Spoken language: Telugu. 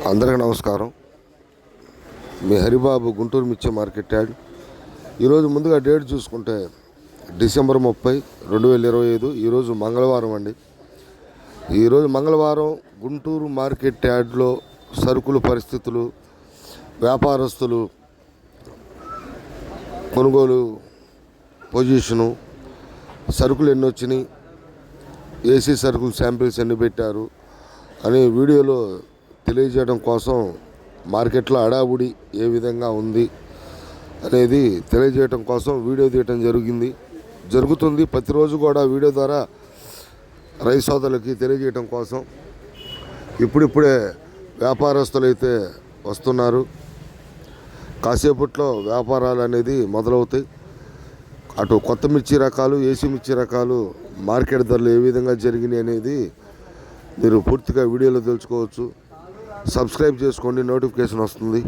అందరికీ నమస్కారం. మీ హరిబాబు గుంటూరు మిర్చి మార్కెట్ యాడ్. ఈరోజు ముందుగా డేట్ చూసుకుంటే డిసెంబర్ 30, 2025. ఈరోజు మంగళవారం అండి. ఈరోజు మంగళవారం గుంటూరు మార్కెట్ యాడ్లో సరుకుల పరిస్థితులు, వ్యాపారస్తులు కొనుగోలు పొజిషను, సరుకులు ఎన్ని వచ్చినాయి, ఏసీ సరుకులు శాంపిల్స్ ఎన్ని పెట్టారు అని వీడియోలో తెలియజేయడం కోసం, మార్కెట్లో హడావుడి ఏ విధంగా ఉంది అనేది తెలియజేయడం కోసం వీడియో తీయటం జరుగుతుంది. ప్రతిరోజు కూడా వీడియో ద్వారా రైతు సోదరులకి తెలియజేయడం కోసం ఇప్పుడిప్పుడే వ్యాపారస్తులు అయితే వస్తున్నారు. కాసేపట్లో వ్యాపారాలు అనేది మొదలవుతాయి. అటు కొత్త మిర్చి రకాలు, ఏసీ మిర్చి రకాలు మార్కెట్ ధరలు ఏ విధంగా జరిగినాయి అనేది మీరు పూర్తిగా వీడియోలో తెలుసుకోవచ్చు. సబ్స్క్రైబ్ చేసుకోండి, నోటిఫికేషన్ వస్తుంది.